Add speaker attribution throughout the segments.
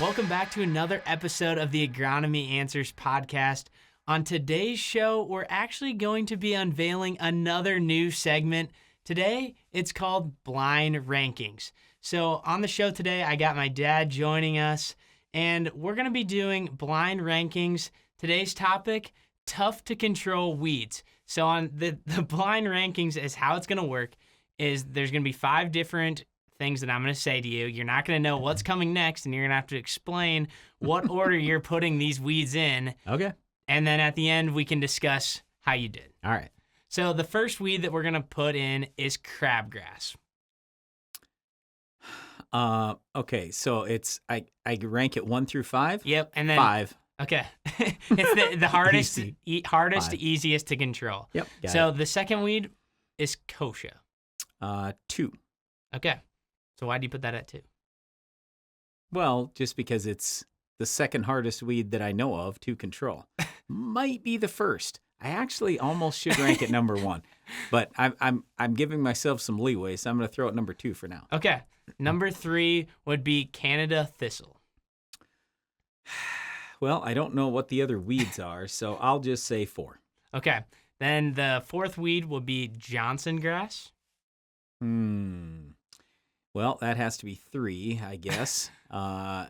Speaker 1: Welcome back to another episode of the Agronomy Answers podcast. On today's show, we're actually going to be unveiling another new segment. Today, it's called Blind Rankings. So on the show today, I got my dad joining us, and we're going to be doing blind rankings. Today's topic, tough to control weeds. So on the blind rankings is how it's going to work is there's going to be 5 different things that I'm going to say to you. You're not going to know what's coming next, and you're going to have to explain what order you're putting these weeds in.
Speaker 2: Okay.
Speaker 1: And then at the end, we can discuss how you did.
Speaker 2: All right.
Speaker 1: So the first weed that we're going to put in is crabgrass.
Speaker 2: Okay, so it's I rank it 1 through 5?
Speaker 1: Yep, and then
Speaker 2: 5.
Speaker 1: Okay. It's the hardest hardest to
Speaker 2: 5.
Speaker 1: easiest to control.
Speaker 2: Yep.
Speaker 1: So the second weed is kochia.
Speaker 2: 2.
Speaker 1: Okay. So why do you put that at 2?
Speaker 2: Well, just because it's the second hardest weed that I know of to control. Might be the first. I actually almost should rank it number 1, but I'm giving myself some leeway, so I'm going to throw it number 2 for now.
Speaker 1: Okay. Number 3 would be Canada thistle.
Speaker 2: Well, I don't know what the other weeds are, so I'll just say 4.
Speaker 1: Okay. Then the fourth weed will be Johnson grass.
Speaker 2: Well, that has to be 3, I guess. But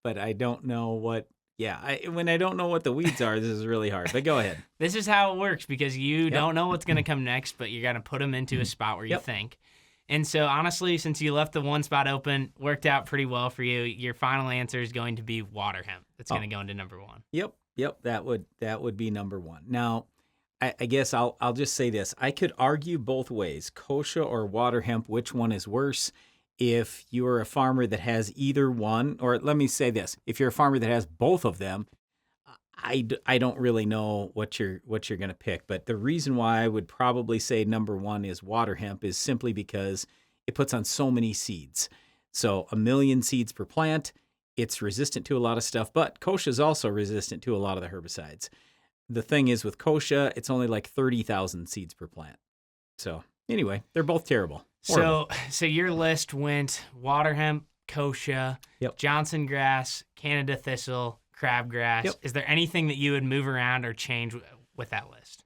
Speaker 2: I don't know what. Yeah, when I don't know what the weeds are, this is really hard. But go ahead.
Speaker 1: This is how it works because you don't know what's going to come next, but you're going to put them into a spot where you think. And so, honestly, since you left the one spot open, worked out pretty well for you. Your final answer is going to be water hemp. That's going to go into number 1.
Speaker 2: Yep. That would be number 1. Now, I guess I'll just say this. I could argue both ways, kochia or water hemp, which one is worse. If you're a farmer that has either one, or let me say this, if you're a farmer that has both of them, I don't really know what you're going to pick. But the reason why I would probably say number 1 is water hemp is simply because it puts on so many seeds. So 1 million seeds per plant. It's resistant to a lot of stuff, but kochia is also resistant to a lot of the herbicides. The thing is with kochia, it's only like 30,000 seeds per plant. So anyway, they're both terrible. Horrible.
Speaker 1: So your list went water hemp, kochia, Johnson grass, Canada thistle, crabgrass.
Speaker 2: Yep.
Speaker 1: Is there anything that you would move around or change with that list?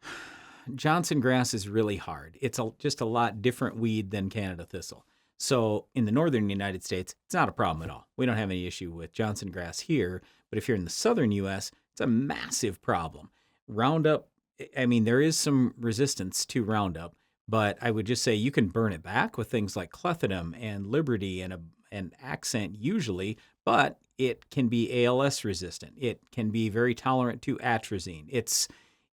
Speaker 2: Johnson grass is really hard. It's just a lot different weed than Canada thistle. So in the northern United States, it's not a problem at all. We don't have any issue with Johnson grass here. But if you're in the southern U.S., it's a massive problem. Roundup, I mean, there is some resistance to Roundup, but I would just say you can burn it back with things like clethodim and Liberty and Accent usually, but it can be ALS resistant. It can be very tolerant to atrazine. It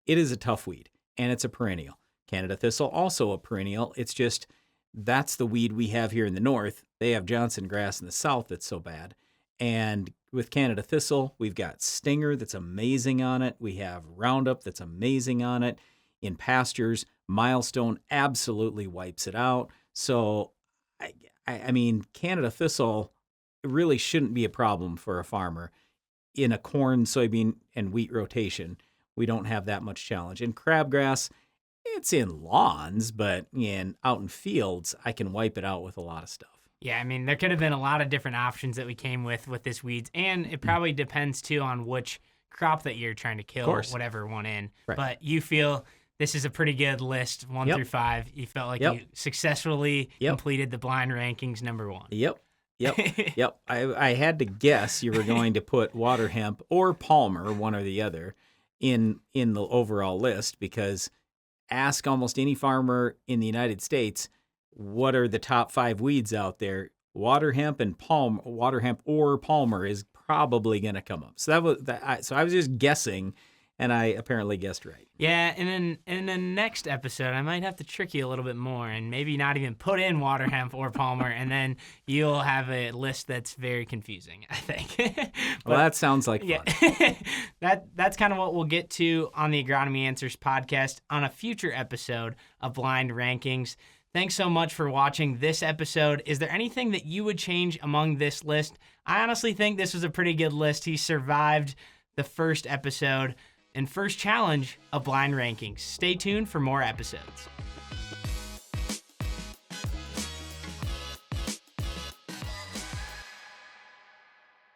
Speaker 2: is a tough weed, and it's a perennial. Canada thistle, also a perennial. It's just that's the weed we have here in the north. They have Johnson grass in the south that's so bad. And with Canada thistle, we've got Stinger that's amazing on it. We have Roundup that's amazing on it. In pastures, Milestone absolutely wipes it out. So, I mean, Canada thistle really shouldn't be a problem for a farmer. In a corn, soybean, and wheat rotation, we don't have that much challenge. In crabgrass, it's in lawns, but out in fields, I can wipe it out with a lot of stuff.
Speaker 1: Yeah, I mean, there could have been a lot of different options that we came with this weeds, and it probably depends, too, on which crop that you're trying to kill, whatever one in. Right. But you feel this is a pretty good list, 1 through 5. You felt like you successfully completed the blind rankings number 1.
Speaker 2: Yep. I had to guess you were going to put water hemp or Palmer, one or the other, in the overall list because ask almost any farmer in the United States, what are the top 5 weeds out there? Water hemp or Palmer is probably going to come up. So I was just guessing, and I apparently guessed right.
Speaker 1: Yeah, and then in the next episode, I might have to trick you a little bit more and maybe not even put in water hemp or Palmer, and then you'll have a list that's very confusing, I think.
Speaker 2: Well, that sounds like fun.
Speaker 1: Yeah. That's kind of what we'll get to on the Agronomy Answers podcast on a future episode of Blind Rankings. Thanks so much for watching this episode. Is there anything that you would change among this list? I honestly think this was a pretty good list. He survived the first episode and first challenge of Blind Rankings. Stay tuned for more episodes.